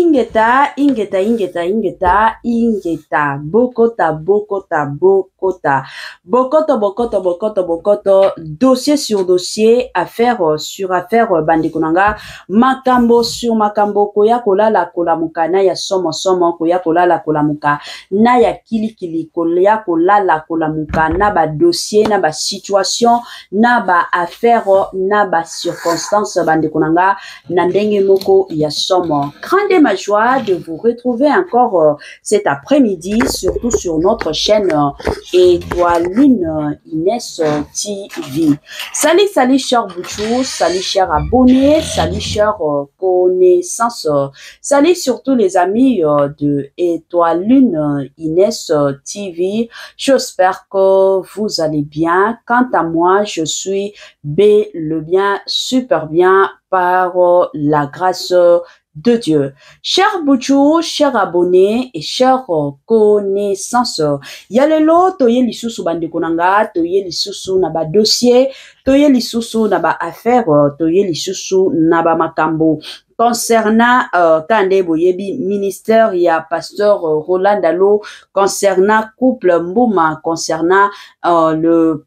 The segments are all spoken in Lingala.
ingeta, ingeta, ingeta, ingeta, ingeta, bokota, bokota, bokota, bokoto, bokoto, bokoto, bokoto, dossier sur dossier, affaire sur affaire, bandikunanga, makambo sur makambo, koya kolala kolamuka, na ya somo somo, koya kolala kolamuka, na ya kili kili, koya kolala kolamuka, na ba dossier, na ba situation, na ba affaire, na ba circonstance, bandikunanga, na ndenge moko ya somo. Grande ma joie de vous retrouver encore cet après-midi, surtout sur notre chaîne Étoile Lune Inès TV. Salut, salut, chers bouchous, salut, chers abonnés, salut, chers connaissances, salut surtout les amis de Étoile Lune Inès TV. J'espère que vous allez bien. Quant à moi, je suis le bien, super bien, par la grâce de Dieu. Chers bouchous, chers abonnés et chers connaissances, yalelo toye lisusu bandekonanga, toye lisusu na ba dossier, toye lisusu na ba affaire, toye lisusu na ba makambo. Concernant Kande Boyebi, ministère, il y a pasteur Roland Dalo, concernant couple Mbouma, concernant le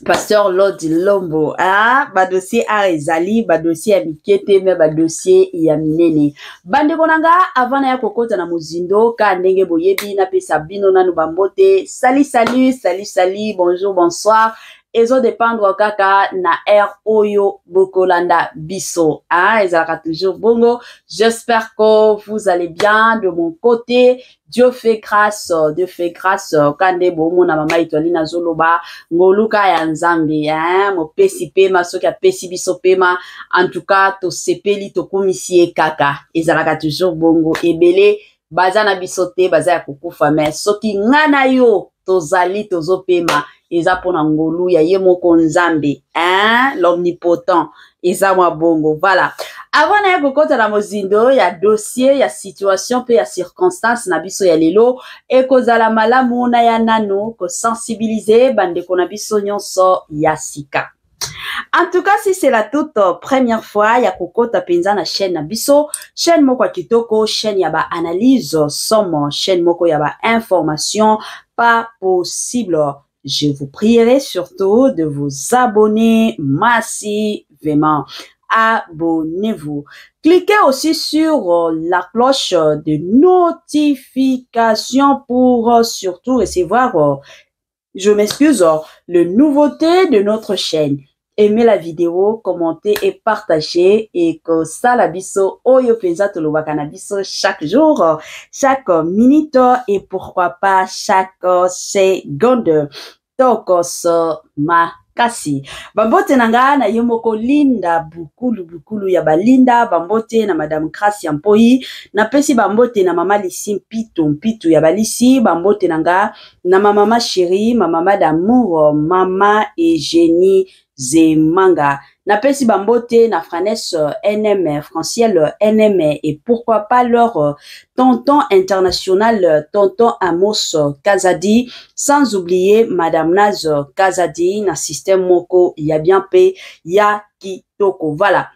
Pasteur Lodi Lombo, ah, ba dossier a ezali, ba dossier a mikete, me ba dossier ya minene. Bande konanga, avant na ya kokota na muzindo, ka ndenge boyebi, na pesa bino na nubambote, salut, salut, salut, salut, bonjour, bonsoir. Ezo dépendre kaka na air oyo bokolanda biso. Ah, ezalaka toujours bongo. J'espère que vous allez bien de mon côté. Dieu fait grâce, Dieu fait grâce. Kande bomo na mama Étoile na zoloba, ngoluka ya nzambe, hein, mo pesi pema, soki a pesi biso pema. En tout cas, to sepeli to komisie kaka. Ezalaka toujours bongo. Ebele, baza na bisote, baza ya kukufa, mais soki ngana yo, tozali tozopema. Eza pona ngolu ya ye moko nzambe, hein, l'omnipotent, eza mwa bongo, voilà. Avant na ya kokota na mozindo, ya dossier, ya situation, pe ya circonstance na biso ya lelo, ekozala malamu na ya nano, ko sensibiliser, bande kona biso nyonso ya sika. En tout cas, si c'est la toute première fois, ya kokota penza na chaîne na biso, chaîne moko ya kitoko, chaîne ya ba analyse, somme, chaîne moko ya ba information, pas possible. Je vous prierai surtout de vous abonner massivement. Abonnez-vous. Cliquez aussi sur la cloche de notification pour surtout recevoir, je m'excuse, les nouveautés de notre chaîne. Aimez la vidéo, commentez et partagez et que ça la biso oyo penza tolobaka na biso chaque jour, chaque minute et pourquoi pas chaque seconde. Tokos makasi. Bambote nanga na yomoko linda bukulu ya balinda, bambote na Madame Gracia Mpoi, na pesi bambote na mama Lisi mpitu ya balisi, bambote nanga na mama chérie, mama d'amour, mama Eugénie Zemanga. Na pesi bambote na Franesse NM, Franciel NM et pourquoi pas leur tonton international, tonton Amos Kazadi, sans oublier Madame Naz Kazadi, na système moko, ya bien pe, ya kitoko. Voilà.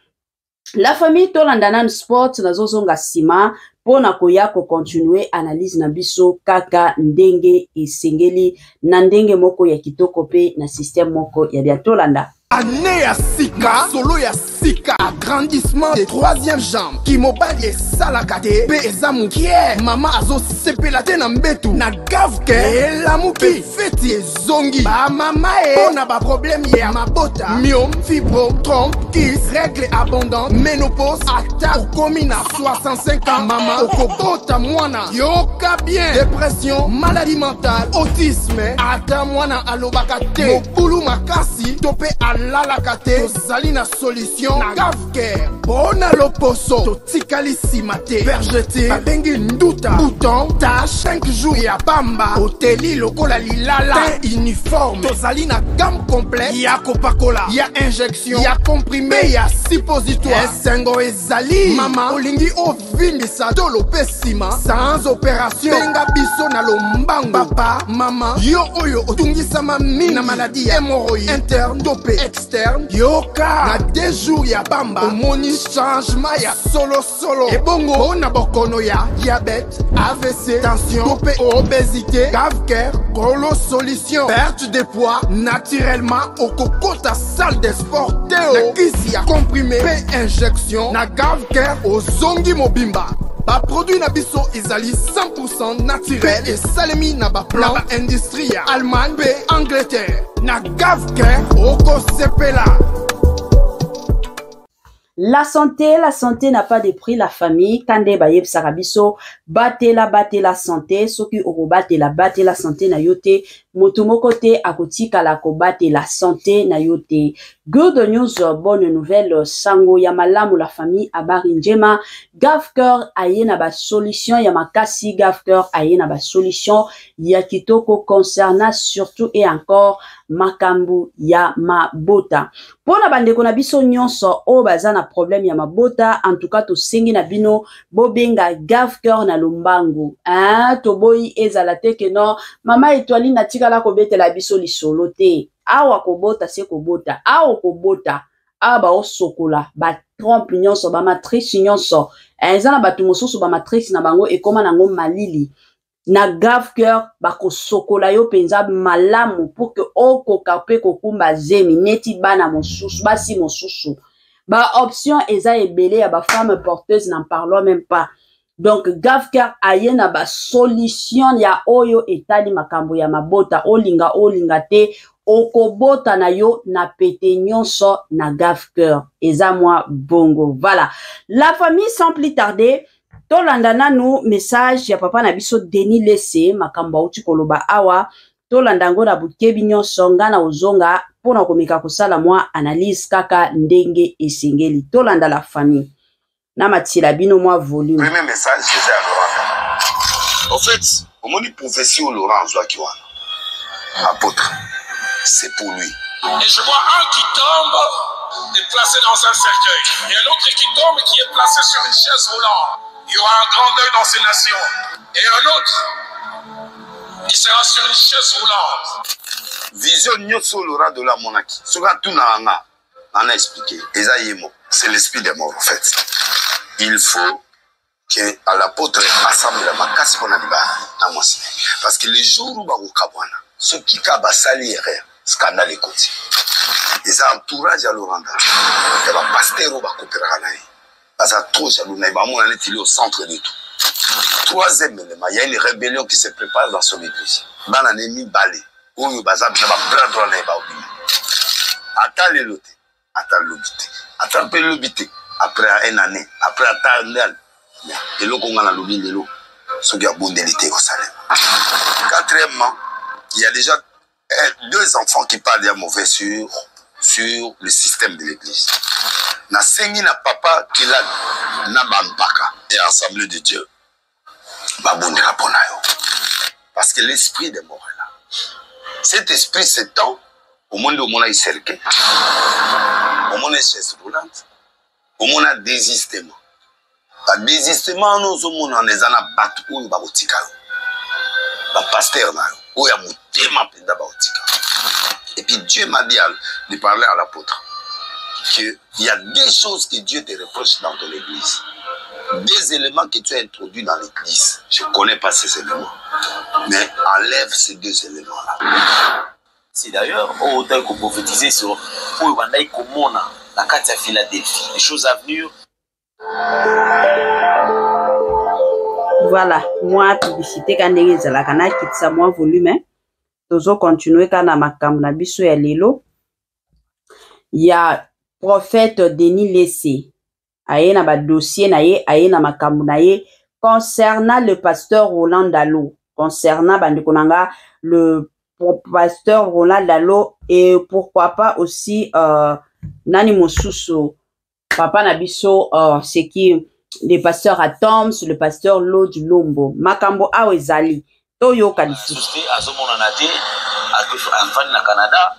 La famille Tolandanan Sport, na zozonga sima, pona koya ko continuer analyse na biso kaka ndenge esengeli, na ndenge moko ya kitoko pe, na système moko ya bien Tolanda. Année à Sika, solo ya Sika, agrandissement des troisième jambes, qui mobile et salakate, bezamu kie, mama azo sepelate na mbetu, na gavke, e la muki, feti e zongi, ba mama e, on a ba problème ya mabota, myome, fibro, trompe, kiss, règle abondante, ménopause, attaque, komina, 65 ans, mama, okobota mwana, yoka bien, dépression, maladie mentale, autisme, ata mwana alobakate, mokulu makasi, tope alalakate, tozali na solution, na gavke, bona loposo, totikali simate, bergete, babengi nduta, bouton, tache, 5 jours ya bamba, hoteli lokola lilala, teint uniforme, tozali na gamme complet, ya kopakola, ya injection, ya comprimé, ya suppositoire, esengo ezali, mama, olingi ovindisa, tolo pesima, sans opération, benga biso na lombango, papa, mama, yo oyo, otungisa mami, na maladie, hémorroïde, interne, topé, externe, yoka, na 2 jours, retour ya bamba omoni changement ya solo ebongo mpona bokono ya diabète AVC tension to mpe obésité Gavker Golo solution perte de poids naturellement okokota salle de sport te na kisi ya comprimé mpe injection na Gavker ozongi mobimba baproduit na biso ezali 100% naturel esalemi na baplan na baindustrie ya Allemagne mpe Angleterre na Gavker okosepela. La santé n'a pas de prix, la famille. Kande bayeb sarabiso, bate la santé. Soki oko bate la santé na yote. Motomoko te akotika la ko bate la santé na yote. Good news, bonne nouvelle. Sango yamalamu la famille abari njema. Gavker aye na ba solution. Yamakasi Gavker aye na ba solution. Yakitoko concernant surtout et encore makambu ya mabota. Pona bandeko na biso nyonso o bazana problème ya mabota, en tout cas to sengi na bino bobenga Gavker na lombangu. To boyi ezala te ke non mama etwali na tikala ko betela biso lisolo te. Awa ko bota se ko bota, awa ko bota. Aba o sokola ba trompe nyonso ba matrice nyonso. Ezana batu mosusu ba matrice na bango ekoma nango malili. Na Gavker bako sokola yo penza malamu pour que oko kape kokumba zemi neti bana mosusu basi mosusu ba option eza ebele ya ba femme porteuse n'en parlons même pas. Donc Gavker aye na ba solution ya oyo etali makambo ya mabota olinga te okobota na yo na pete nyonso na Gavker eza moi bongo. Voilà la famille sans plus tarder. Tolanda nanu message ya papa na biso Denis Lese makamba uti koloba awa tolanda ngo na bukebi nyonso nga na ozonga pona komika kosala mwa analyse kaka ndenge esengeli tolanda la famille na matila bino mwa volume. Premier message c'est à Laurent. En fait, au moment de prophétie au Laurent Zouakiwana apôtre, c'est pour lui. Et je vois un qui tombe est placé dans un cercueil et un autre qui tombe qui est placé sur une chaise roulante. Il y aura un grand deuil dans ces nations. Et un autre, il sera sur une chaise roulante. Vision Nyotso Laurent de la monarchie. Ce que tout n'a a expliqué. C'est l'esprit des morts, en fait. Il faut qu'à l'apôtre assemble la macasse qu'on a dit. Parce que les jours où Baou Kabwana, ceux qui kabba sali scandale écoute. Les entourages à Laurent, il y a un pasteur au Bakopéranaï. Parce que trop jaloux, il est au centre de tout. Troisième élément, il y a une rébellion qui se prépare dans son église. Il y a un ennemi balé. Où il y a plein de droits. Attends les lotés. Attends l'obité. Attends l'obité. Après une année. Après un an. Et là, on a l'obité. Ce qui a bon délité au salaire. Quatrièmement, il y a déjà 2 enfants qui parlent d'un mauvais sur le système de l'église. Na sengi na papa qui l'a na bampaka et assemblée de Dieu. Babonde raponayo. Parce que l'esprit des morts est là. Cet esprit s'étend au monde où on a eu cercle. Au monde est chaise roulante. Au monde a désistement. Par désistement, nous sommes en les années battus où il va au tika. Le pasteur là, où il y a mon thème d'abord au tika. Et puis Dieu m'a dit de parler à l'apôtre qu'il y a des choses que Dieu te reproche dans ton église. Des éléments que tu as introduits dans l'église. Je ne connais pas ces éléments. Mais enlève ces 2 éléments-là. C'est d'ailleurs, autant qu'on prophétisait sur Ouiwandaï Komona, la carte à Philadelphie, les choses à venir. Voilà, moi, publicité, quand il y a la canal qui est moins volume, toujours continuer quand na makambu na biso ya lelo. Il y a prophète Denis Lese. Aye na ba dossier na ye, aye na makambu na ye concernant le pasteur Roland Dalo. Concernant bandekonanga le pasteur Roland Dalo et pourquoi pas aussi nani mosusu papa na biso c'est qui le pasteur Atoms, le pasteur Lord Lombo. Makambo awezali. Toyo kalisu. À Canada,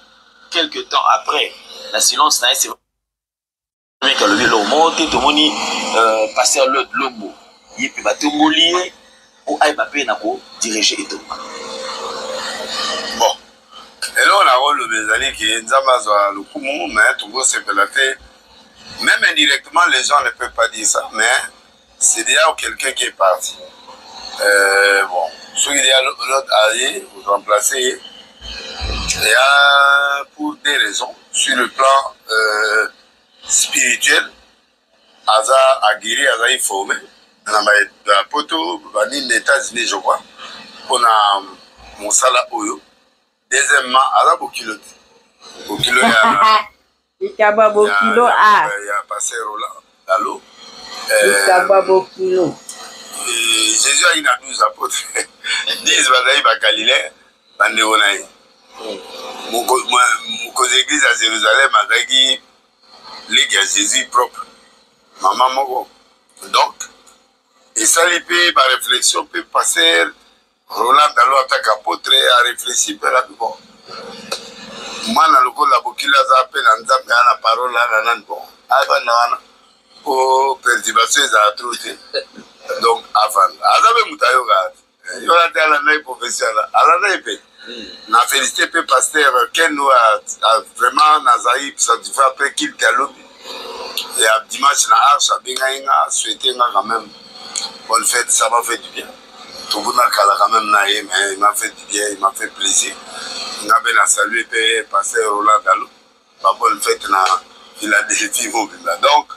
quelques temps après, la silence c'est mais quand le monte tout moni pasteur Lord Lombo il peut battre ngolier ou ay papé nako diriger et tout. Bon. Et là on a rôle les années qui nzama za le kumu mais tout gros c'est pelaté Même indirectement, les gens ne peuvent pas dire ça, mais c'est déjà quelqu'un qui est parti. Bon, ceux qui sont l'autre allié, vous remplacez, il y a pour des raisons, sur le plan spirituel, Aza a guéri, Aza est formé. Dans la poto, dans les États-Unis, je crois, on a mon sala oyo. Deuxièmement, Aza Bokilo. Bokilo, il y a passé Roland, Dalo. Jésus a eu 12 apôtres. 10 batailles à Galilée, Bandéonaï. Mon église à Jérusalem a dit l'église Jésus propre. Maman Mogo. Donc, et ça, il peut, par réflexion, peut passer Roland Dalo en tant qu'apôtre à réfléchir par la bon. Moi, dans le cas de la Bokila, j'appelle en disant la parole là, bon. Avant, pour perturbation, ils ont trouvé. Donc, avant. Avant, Moutayoga, il y a un professionnel. Alors, on a félicité le pasteur Ken nous a vraiment Nazaï sanctifié après qu'il t'a lobby. Et à dimanche, on a souhaité quand même bonne fête, ça m'a fait du bien. Tout le monde a quand même naïf, mais il m'a fait du bien, il m'a fait plaisir. On a bien salué le pasteur Roland Dalo. Ma bonne fête dans Philadelphie. Donc,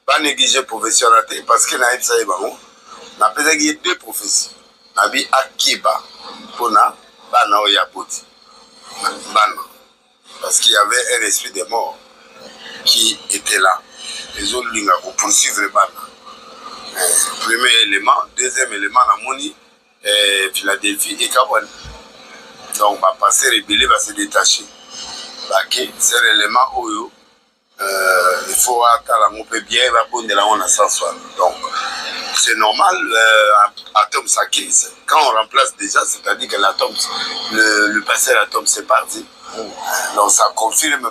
pas négliger professionnel parce que naïf ça y va. On a besoin deux prophéties. On a dit Akiba pour na Bana Oyapoti. Bana. Parce qu'il y avait un esprit de mort qui était là. Les autres lignes pour poursuivre le Bana. Premier élément. Deuxième élément, la Moni, Philadelphie et Kabouane. Donc, on va passer rebelle, va se détacher. C'est un élément où il faut attendre, on peut bien, va prendre de la on a 160. Donc, c'est normal, atome s'acquise. Quand on remplace déjà, c'est-à-dire que l'atome, le passé l'atome, c'est parti. Donc, ça confirme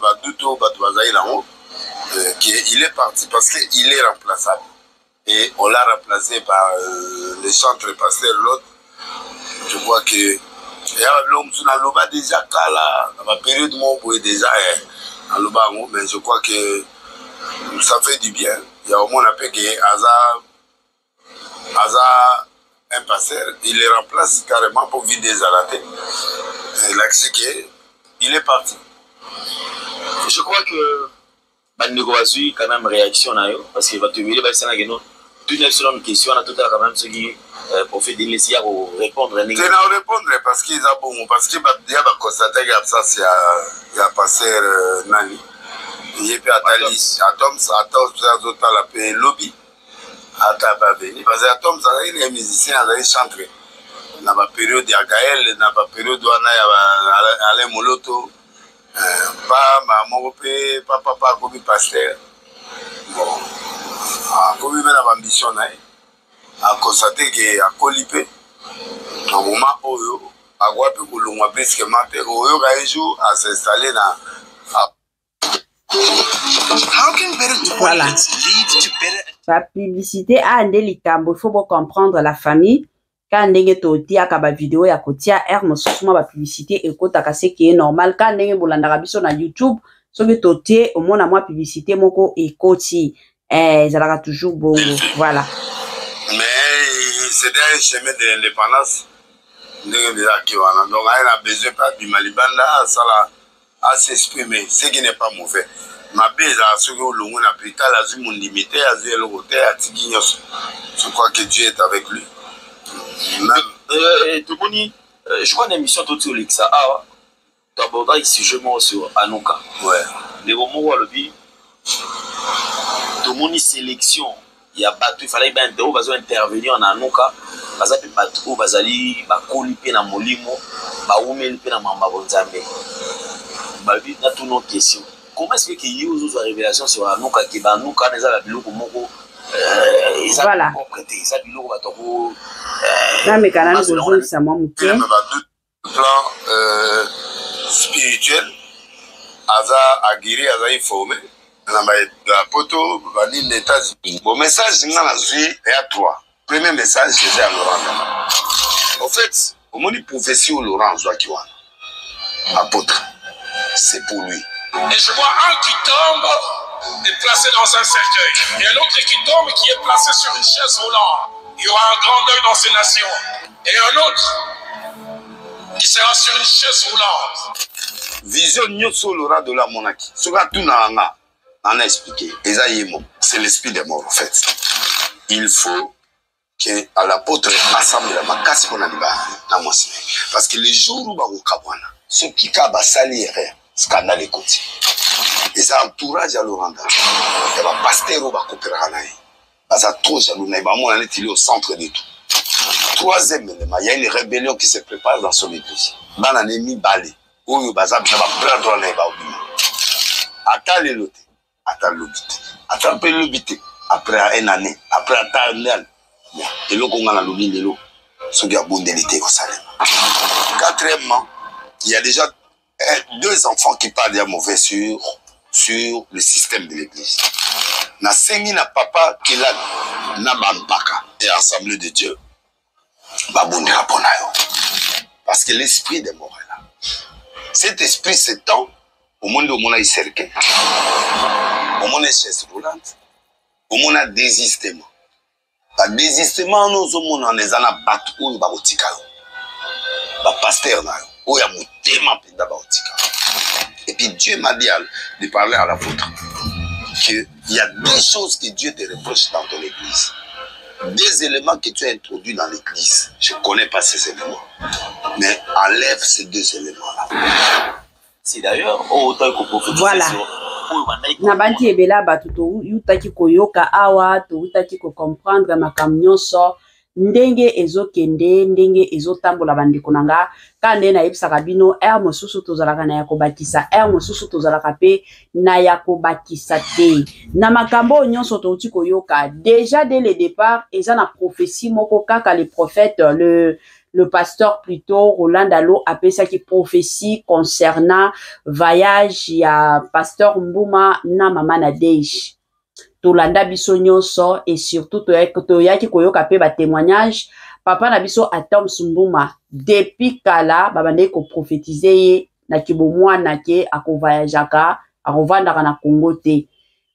qu'il est parti parce qu'il est remplaçable. Et on l'a remplacé par le chantre pasteur l'autre. Je crois que l'homme a déjà dans la période où il est déjà mais je crois que ça fait du bien. Il y a au moins un peu que Hazard, un pasteur, il le remplace carrément pour vider des alatés. Il est parti. Je crois que Bandegouazu quand même réaction parce qu'il va te dire tout une question à tout à quand même ce qui pour faire des laisser à répondre. Je vais répondre parce qu'il a bon parce qu'il va constater qu'il y a ça il y a pasteur Nani. Il est à Talis, Atom, ça a la paix lobby. Parce que Atom, ça il est musicien, il est chanteur. Dans la période de Gaël, dans la période où on a Alain Moloto, pas maman, papa, comme pasteur. Bon, comme il a l'ambition, à constater qu'il a colipé. Au moment où à Guapi, on a presque mappé, où il a un jour à s'installer dans. Voilà. La publicité a un délitambo, il faut comprendre la famille. Quand ndenge toti akaba vidéo ya kotia ermo susuma ba publicité ekota kase qui est normal quand ndenge bolanda biso na YouTube soki toti au moins moi publicité moko ekoti zalaka toujours beau voilà. Mais c'est un chemin de l'indépendance ndenge déjà qui wana donc elle a besoin pas du malibanda ça à s'exprimer ce qui n'est pas mauvais. Ma bise à ce que l'on a pris la zone limitée à zéro côté à Tigignos. Je crois que Dieu est avec lui. Je crois une émission tout sur l'Ixa. Tu abordes un sujet sur Anouka. Ouais. Les moments où le dit, tout le monde sélection. Il y a battu, il fallait bien intervenir en Anouka. Parce que battu, bazali, bakolipe na molimo, baumelipe na mamba bonzambe. Babi na toutes nos questions. Comment est-ce qu'il y a une révélation sur Anouka qui va Anouka les a biloko moko voilà. Mais quand même, ça m'a montré. Plan spirituel, Aza a guéri, Aza est formé. La poto, les États-Unis. Bon message, il y a trois. Premier message, c'est à Laurent. En fait, au moment de prophétie où Laurent Zouakiwan, apôtre, c'est pour lui. Et je vois un qui tombe est placé dans un cercueil. Et un autre qui tombe qui est placé sur une chaise roulante. Il y aura un grand deuil dans ces nations. Et un autre qui sera sur une chaise roulante. Vision nyonso l'aura de la monarchie. Ce que tout n'a a expliqué. C'est l'esprit des morts en fait. Il faut qu'à l'apôtre assemble la makasi pour parce que les jours où bakokabwana ceux qui kaba sali scandale écoute. Les entourages à l'oranda. Il y a un pasteur au bakopera naï. Baza trop jaloux naï. Bamon en est au centre de tout. Troisième élément, il y a une rébellion qui se prépare dans son église. Bananemi balé. Oyo baza bina ba prendre naï ba obima. Ata le lote. Ata l'obité. Ata peu l'obité. Après une année. Après un an. Et l'eau qu'on a l'oubli de l'eau. Ce qui a bondélité au salaire. Quatrièmement, il y a déjà 2 enfants qui parlent d'un mauvais sur le système de l'église. Na sengi na papa qui l'a na bambaka et assemblée de Dieu. Babonde raponayo. Parce que l'esprit des morts est là. Cet esprit s'étend au monde où on a cercle. Au monde est chaise roulante. Au monde a désistement. Le désistement, nous sommes en les années battus où il va au tika. Le pasteur, où il y a mon et puis Dieu m'a dit de parler à l'apôtre qu'il y a 2 choses que Dieu te reproche dans ton église. 2 éléments que tu as introduits dans l'église. Je ne connais pas ces éléments. Mais enlève ces 2 éléments-là. C'est d'ailleurs, autant qu'on prophétise. Voilà. Nabanti ebela batu to yutaki koyoka awa to yutaki ko comprendre makambo nyonso ndenge ezokende ndenge ezotambola bandeko nanga kande na yebisaka bino mosusu tozalaka na yakobakisa mosusu tozalaka pe na yakobakisa te na makambo nyonso touti koyoka déjà dès le départ eza na prophétie moko kaka le prophète le pasteur plutôt Roland Dalo appelle ça qui prophétie concernant voyage ya pasteur Mbuma na mama na Deish. Tolanda biso nyonso et surtout toyaki koyoka pe ba témoignage papa na biso Atom Mbuma depuis kala babande ko prophétiser ye na kibomwana ke ako voyageaka akovandaka na Congo te.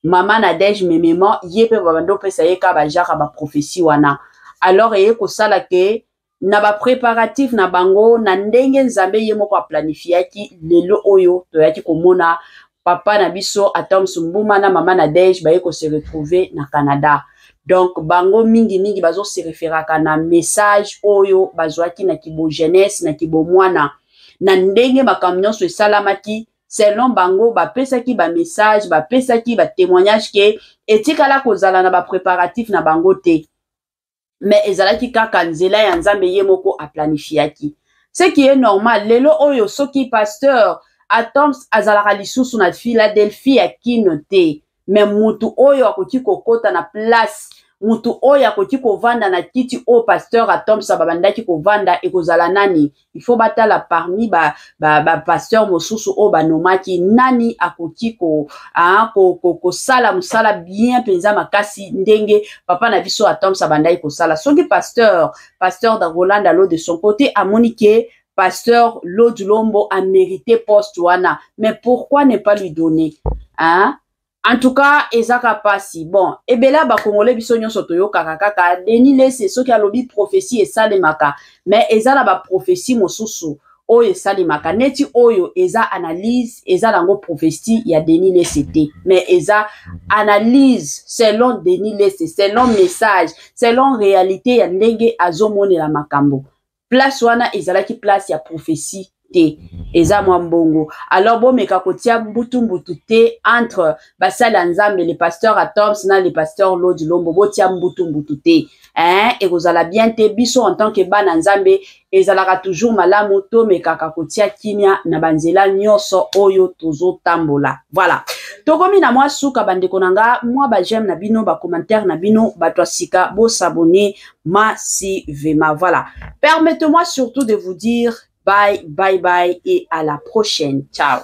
Mama na Deish memement ye pe babando pesa ye ka ba jaka ba prophétie wana. Alors ye ko sala ke na ba préparatif na bango na ndenge nzambe ye moko a planifiaki lelo oyo toyaki komona papa na biso Atom Mbuma na mama na Dej ba ko se retrouver na Canada. Donc bango mingi bazo se référaka na message oyo bazwaki na kibo jeunesse na kibo mwana na ndenge makamnyo so salamaki selon bango ba pesaki ba message ba pesaki ba témoignage ke etikala kozala na ba préparatif na bango te. Mais ezalaki kaka nzela ya nzambe ye moko a planifiaki. Ce qui est normal, lelo oyo soki pasteur Atom azalaka lisusu na Philadelphie ya kino te. Mais mutu oyo akoki kokota na place, mutu oyo akoki kovanda na kiti o pasteur Atom sababandaki kovanda ekozala nani. Il faut batala parmi ba pasteur mosusu o banomaki nani akoki ko sala musala bien penza makasi ndenge papa na biso Atom sabandaki ko sala. Soki pasteur da Roland Dalo de son côté a moniqué pasteur Lodi Lombo a mérité poste wana. Mais pourquoi ne pas lui donner? Hein? En tout cas, ezaka pasi. Bon, ebela ba kongole biso nyonso toyo kaka Denis Lesse soki alobi prophétie et salemaka. Mais ezala ba prophétie mosusu oyo salemaka. Neti oyo eza analyse, eza lango prophétie ya Denis Lesse te. Mais eza analyse selon Denis Lesse, selon message, selon réalité ya ndenge azomone la makambo. Place wana ezalaki place ya prophétie te. Eza mwambongo. Alors bon meka kotia mbutu te entre basala nzambe le pasteur Atom na le pasteur Lodi Lombo botia mbutu te. Et vous allez bien te biso en tant que bana nzambe ezalaka toujours malamu to meka kotia kimia na banzela nyonso oyo tozo tambola. Voilà. Tokomi na mwa suka bandeko nanga mwa ba j'aime na bino ba commentaire na bino ba toasika bo s'abonner massivement. Voilà. Permettez-moi surtout de vous dire bye et à la prochaine. Ciao.